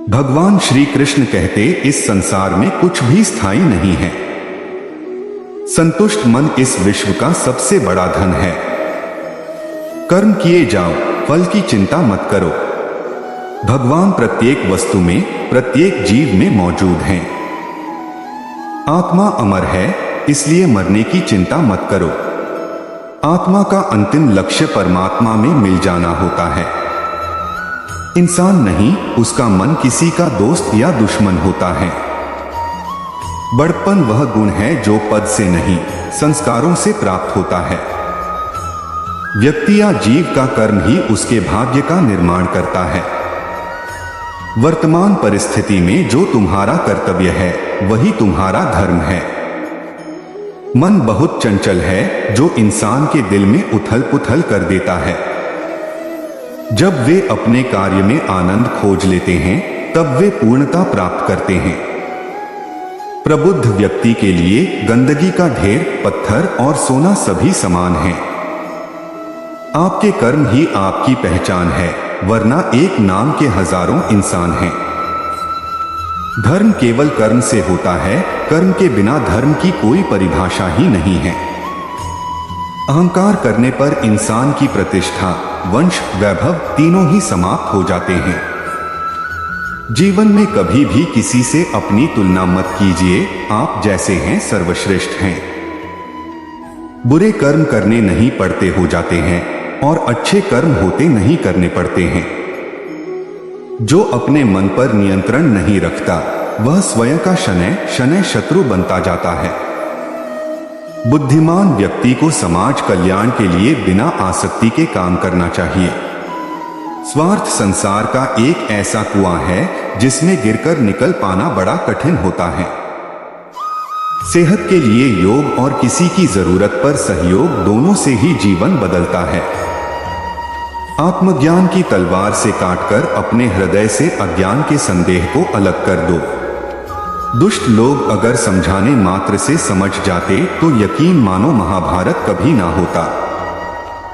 भगवान श्री कृष्ण कहते, इस संसार में कुछ भी स्थायी नहीं है। संतुष्ट मन इस विश्व का सबसे बड़ा धन है। कर्म किए जाओ, फल की चिंता मत करो। भगवान प्रत्येक वस्तु में, प्रत्येक जीव में मौजूद हैं। आत्मा अमर है, इसलिए मरने की चिंता मत करो। आत्मा का अंतिम लक्ष्य परमात्मा में मिल जाना होता है। इंसान नहीं, उसका मन किसी का दोस्त या दुश्मन होता है। बड़प्पन वह गुण है जो पद से नहीं, संस्कारों से प्राप्त होता है। व्यक्ति या जीव का कर्म ही उसके भाग्य का निर्माण करता है। वर्तमान परिस्थिति में जो तुम्हारा कर्तव्य है, वही तुम्हारा धर्म है। मन बहुत चंचल है, जो इंसान के दिल में उथल पुथल कर देता है। जब वे अपने कार्य में आनंद खोज लेते हैं, तब वे पूर्णता प्राप्त करते हैं। प्रबुद्ध व्यक्ति के लिए गंदगी का ढेर, पत्थर और सोना सभी समान हैं। आपके कर्म ही आपकी पहचान है, वरना एक नाम के हजारों इंसान हैं। धर्म केवल कर्म से होता है, कर्म के बिना धर्म की कोई परिभाषा ही नहीं है। अहंकार करने पर इंसान की प्रतिष्ठा, वंश, वैभव तीनों ही समाप्त हो जाते हैं। जीवन में कभी भी किसी से अपनी तुलना मत कीजिए, आप जैसे हैं सर्वश्रेष्ठ हैं। बुरे कर्म करने नहीं पड़ते हो जाते हैं, और अच्छे कर्म होते नहीं करने पड़ते हैं। जो अपने मन पर नियंत्रण नहीं रखता, वह स्वयं का शनैः शनैः शत्रु बनता जाता है। बुद्धिमान व्यक्ति को समाज कल्याण के लिए बिना आसक्ति के काम करना चाहिए। स्वार्थ संसार का एक ऐसा कुआं है, जिसमें गिरकर निकल पाना बड़ा कठिन होता है। सेहत के लिए योग और किसी की जरूरत पर सहयोग, दोनों से ही जीवन बदलता है। आत्मज्ञान की तलवार से काटकर अपने हृदय से अज्ञान के संदेह को अलग कर दो। दुष्ट लोग अगर समझाने मात्र से समझ जाते, तो यकीन मानो महाभारत कभी ना होता।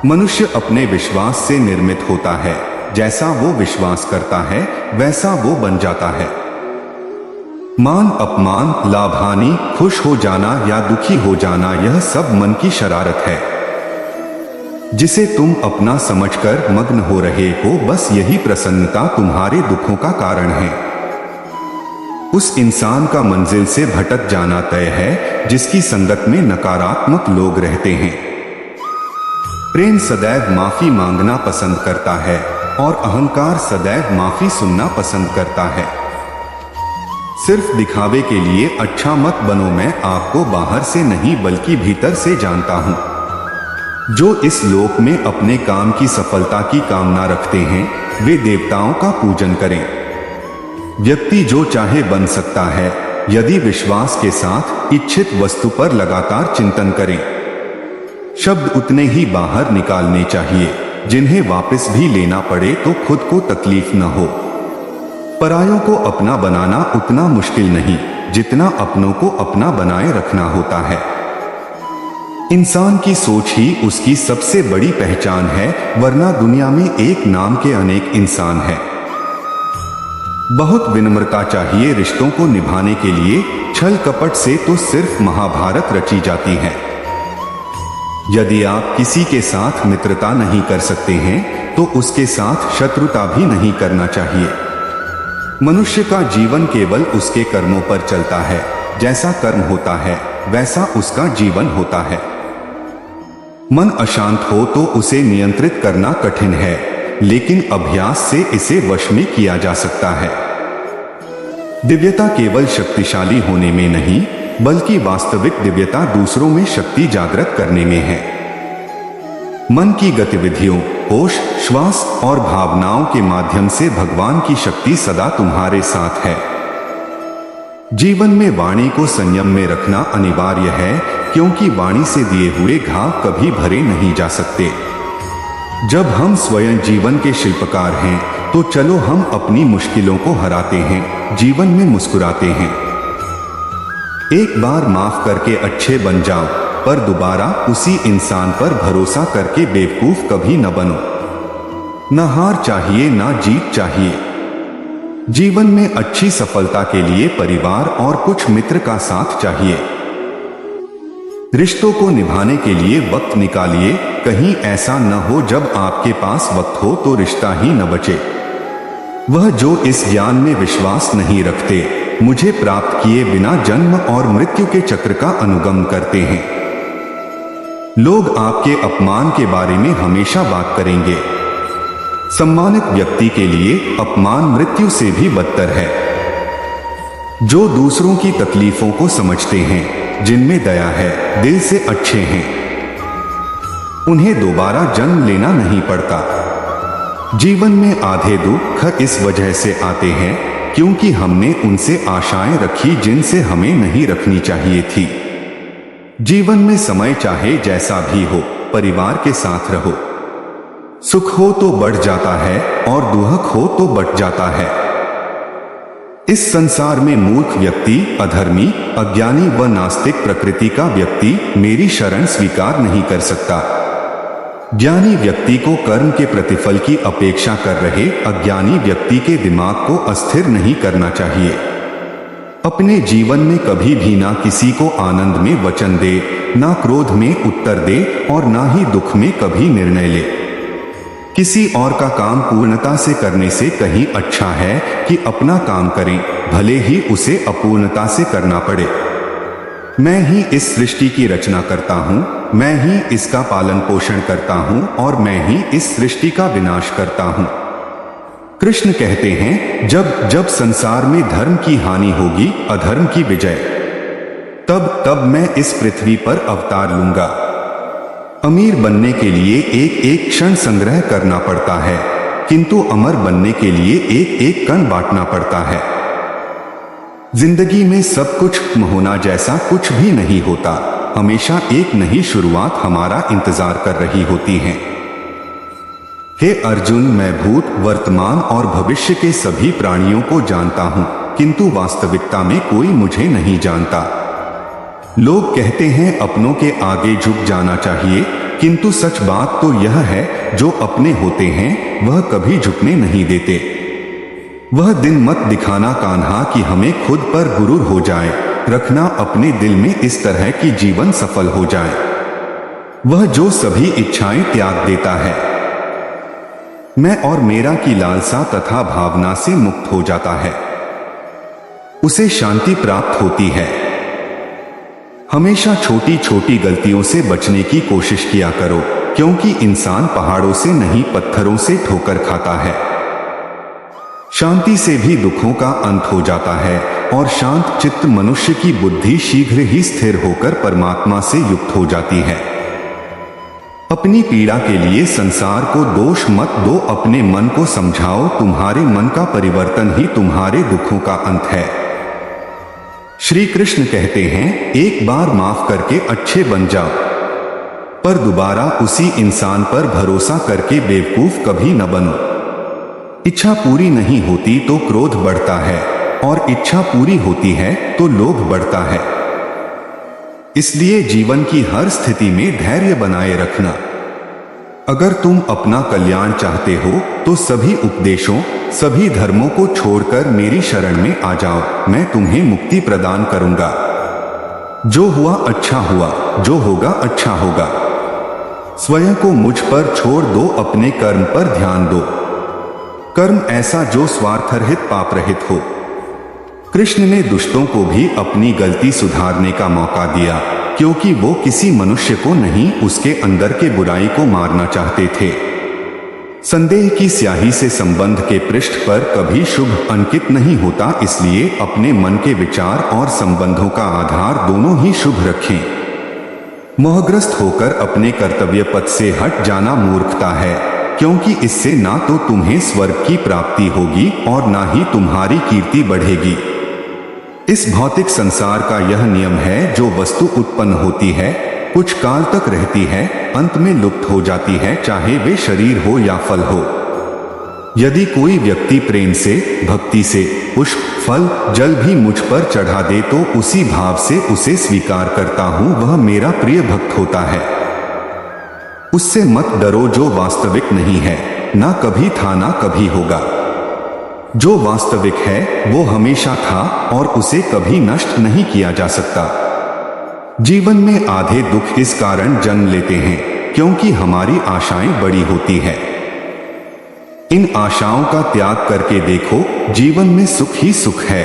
मनुष्य अपने विश्वास से निर्मित होता है। जैसा वो विश्वास करता है, वैसा वो बन जाता है। मान अपमान, लाभ हानि, खुश हो जाना या दुखी हो जाना, यह सब मन की शरारत है। जिसे तुम अपना समझकर मग्न हो रहे हो, बस यही प्रसन्नता तुम्हारे दुखों का कारण है। उस इंसान का मंजिल से भटक जाना तय है, जिसकी संगत में नकारात्मक लोग रहते हैं। प्रेम सदैव माफी मांगना पसंद करता है, और अहंकार सदैव माफी सुनना पसंद करता है। सिर्फ दिखावे के लिए अच्छा मत बनो। मैं आपको बाहर से नहीं, बल्कि भीतर से जानता हूं। जो इस लोक में अपने काम की सफलता की कामना रखते हैं, वे देवताओं का पूजन करें। व्यक्ति जो चाहे बन सकता है, यदि विश्वास के साथ इच्छित वस्तु पर लगातार चिंतन करें। शब्द उतने ही बाहर निकालने चाहिए, जिन्हें वापस भी लेना पड़े तो खुद को तकलीफ न हो। परायों को अपना बनाना उतना मुश्किल नहीं, जितना अपनों को अपना बनाए रखना होता है। इंसान की सोच ही उसकी सबसे बड़ी पहचान है, वरना दुनिया में एक नाम के अनेक इंसान हैं। बहुत विनम्रता चाहिए रिश्तों को निभाने के लिए। छल कपट से तो सिर्फ महाभारत रची जाती है। यदि आप किसी के साथ मित्रता नहीं कर सकते हैं, तो उसके साथ शत्रुता भी नहीं करना चाहिए। मनुष्य का जीवन केवल उसके कर्मों पर चलता है। जैसा कर्म होता है, वैसा उसका जीवन होता है। मन अशांत हो तो उसे नियंत्रित करना कठिन है, लेकिन अभ्यास से इसे वश में किया जा सकता है। दिव्यता केवल शक्तिशाली होने में नहीं, बल्कि वास्तविक दिव्यता दूसरों में शक्ति जागृत करने में है। मन की गतिविधियों, होश, श्वास और भावनाओं के माध्यम से भगवान की शक्ति सदा तुम्हारे साथ है। जीवन में वाणी को संयम में रखना अनिवार्य है, क्योंकि वाणी से दिए हुए घाव कभी भरे नहीं जा सकते। जब हम स्वयं जीवन के शिल्पकार हैं, तो चलो हम अपनी मुश्किलों को हराते हैं, जीवन में मुस्कुराते हैं। एक बार माफ करके अच्छे बन जाओ, पर दोबारा उसी इंसान पर भरोसा करके बेवकूफ कभी न बनो। न हार चाहिए ना जीत चाहिए। जीवन में अच्छी सफलता के लिए परिवार और कुछ मित्र का साथ चाहिए। रिश्तों को निभाने के लिए वक्त निकालिए, कहीं ऐसा न हो जब आपके पास वक्त हो तो रिश्ता ही न बचे। वह जो इस ज्ञान में विश्वास नहीं रखते, मुझे प्राप्त किए बिना जन्म और मृत्यु के चक्र का अनुगम करते हैं। लोग आपके अपमान के बारे में हमेशा बात करेंगे। सम्मानित व्यक्ति के लिए अपमान मृत्यु से भी बदतर है। जो दूसरों की तकलीफों को समझते हैं, जिनमें दया है, दिल से अच्छे हैं, उन्हें दोबारा जन्म लेना नहीं पड़ता। जीवन में आधे दुख इस वजह से आते हैं क्योंकि हमने उनसे आशाएं रखी जिनसे हमें नहीं रखनी चाहिए थी। जीवन में समय चाहे जैसा भी हो, परिवार के साथ रहो। सुख हो तो बढ़ जाता है और दुख हो तो बट जाता है। इस संसार में मूर्ख व्यक्ति, अधर्मी, अज्ञानी व नास्तिक प्रकृति का व्यक्ति मेरी शरण स्वीकार नहीं कर सकता। ज्ञानी व्यक्ति को कर्म के प्रतिफल की अपेक्षा कर रहे अज्ञानी व्यक्ति के दिमाग को अस्थिर नहीं करना चाहिए। अपने जीवन में कभी भी ना किसी को आनंद में वचन दे, ना क्रोध में उत्तर दे और ना ही दुख में कभी निर्णय ले। किसी और का काम पूर्णता से करने से कहीं अच्छा है कि अपना काम करें, भले ही उसे अपूर्णता से करना पड़े। मैं ही इस सृष्टि की रचना करता हूँ, मैं ही इसका पालन पोषण करता हूँ और मैं ही इस सृष्टि का विनाश करता हूँ। कृष्ण कहते हैं, जब जब संसार में धर्म की हानि होगी, अधर्म की विजय, तब तब मैं इस पृथ्वी पर अवतार लूंगा। अमीर बनने के लिए एक एक क्षण संग्रह करना पड़ता है, किंतु अमर बनने के लिए एक एक कण बांटना पड़ता है। जिंदगी में सब कुछ होना जैसा कुछ भी नहीं होता। हमेशा एक नई शुरुआत हमारा इंतजार कर रही होती है। हे अर्जुन, मैं भूत, वर्तमान और भविष्य के सभी प्राणियों को जानता हूं, किंतु वास्तविकता में कोई मुझे नहीं जानता। लोग कहते हैं अपनों के आगे झुक जाना चाहिए, किंतु सच बात तो यह है, जो अपने होते हैं वह कभी झुकने नहीं देते। वह दिन मत दिखाना कान्हा कि हमें खुद पर गुरूर हो जाए, रखना अपने दिल में इस तरह कि जीवन सफल हो जाए। वह जो सभी इच्छाएं त्याग देता है, मैं और मेरा की लालसा तथा भावना से मुक्त हो जाता है, उसे शांति प्राप्त होती है। हमेशा छोटी छोटी गलतियों से बचने की कोशिश किया करो, क्योंकि इंसान पहाड़ों से नहीं पत्थरों से ठोकर खाता है। शांति से भी दुखों का अंत हो जाता है और शांत चित्त मनुष्य की बुद्धि शीघ्र ही स्थिर होकर परमात्मा से युक्त हो जाती है। अपनी पीड़ा के लिए संसार को दोष मत दो, अपने मन को समझाओ, तुम्हारे मन का परिवर्तन ही तुम्हारे दुखों का अंत है। श्री कृष्ण कहते हैं, एक बार माफ करके अच्छे बन जाओ, पर दोबारा उसी इंसान पर भरोसा करके बेवकूफ कभी न बनो। इच्छा पूरी नहीं होती तो क्रोध बढ़ता है और इच्छा पूरी होती है तो लोभ बढ़ता है। इसलिए जीवन की हर स्थिति में धैर्य बनाए रखना। अगर तुम अपना कल्याण चाहते हो तो सभी उपदेशों, सभी धर्मों को छोड़कर मेरी शरण में आ जाओ, मैं तुम्हें मुक्ति प्रदान करूंगा। जो हुआ अच्छा हुआ, जो होगा अच्छा होगा। स्वयं को मुझ पर छोड़ दो, अपने कर्म पर ध्यान दो। कर्म ऐसा जो स्वार्थरहित पाप रहित हो। कृष्ण ने दुष्टों को भी अपनी गलती सुधारने का मौका दिया, क्योंकि वो किसी मनुष्य को नहीं, उसके अंदर के बुराई को मारना चाहते थे। संदेह की स्याही से संबंध के पृष्ठ पर कभी शुभ अंकित नहीं होता, इसलिए अपने मन के विचार और संबंधों का आधार दोनों ही शुभ रखें। मोहग्रस्त होकर अपने कर्तव्य पथ से हट जाना मूर्खता है, क्योंकि इससे ना तो तुम्हें स्वर्ग की प्राप्ति होगी और ना ही तुम्हारी कीर्ति बढ़ेगी। इस भौतिक संसार का यह नियम है, जो वस्तु उत्पन्न होती है, कुछ काल तक रहती है, अंत में लुप्त हो जाती है, चाहे वे शरीर हो या फल हो। यदि कोई व्यक्ति प्रेम से, भक्ति से पुष्प, फल, जल भी मुझ पर चढ़ा दे तो उसी भाव से उसे स्वीकार करता हूं, वह मेरा प्रिय भक्त होता है। उससे मत डरो जो वास्तविक नहीं है, ना कभी था ना कभी होगा। जो वास्तविक है वो हमेशा था और उसे कभी नष्ट नहीं किया जा सकता। जीवन में आधे दुख इस कारण जन्म लेते हैं क्योंकि हमारी आशाएं बड़ी होती है। इन आशाओं का त्याग करके देखो, जीवन में सुख ही सुख है।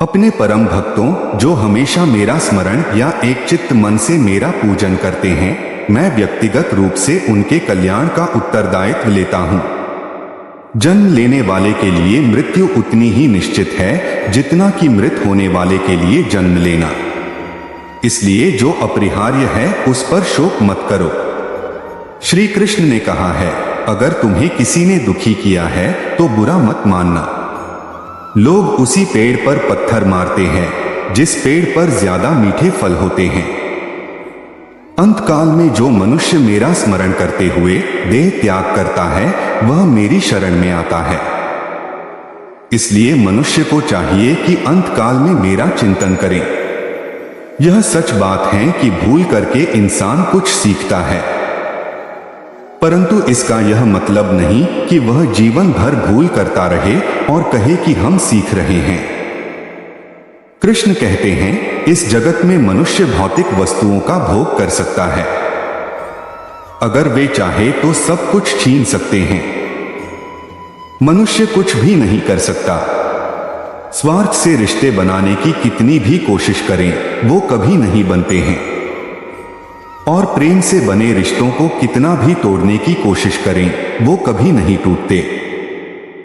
अपने परम भक्तों जो हमेशा मेरा स्मरण या एक चित्त मन से मेरा पूजन करते हैं, मैं व्यक्तिगत रूप से उनके कल्याण का उत्तरदायित्व लेता हूं। जन्म लेने वाले के लिए मृत्यु उतनी ही निश्चित है जितना कि मृत होने वाले के लिए जन्म लेना। इसलिए जो अपरिहार्य है उस पर शोक मत करो। श्री कृष्ण ने कहा है, अगर तुम्हें किसी ने दुखी किया है तो बुरा मत मानना। लोग उसी पेड़ पर पत्थर मारते हैं जिस पेड़ पर ज्यादा मीठे फल होते हैं। अंतकाल में जो मनुष्य मेरा स्मरण करते हुए देह त्याग करता है वह मेरी शरण में आता है। इसलिए मनुष्य को चाहिए कि अंतकाल में मेरा चिंतन करें। यह सच बात है कि भूल करके इंसान कुछ सीखता है, परंतु इसका यह मतलब नहीं कि वह जीवन भर भूल करता रहे और कहे कि हम सीख रहे हैं। कृष्ण कहते हैं, इस जगत में मनुष्य भौतिक वस्तुओं का भोग कर सकता है। अगर वे चाहे तो सब कुछ छीन सकते हैं। मनुष्य कुछ भी नहीं कर सकता। स्वार्थ से रिश्ते बनाने की कितनी भी कोशिश करें वो कभी नहीं बनते हैं, और प्रेम से बने रिश्तों को कितना भी तोड़ने की कोशिश करें वो कभी नहीं टूटते।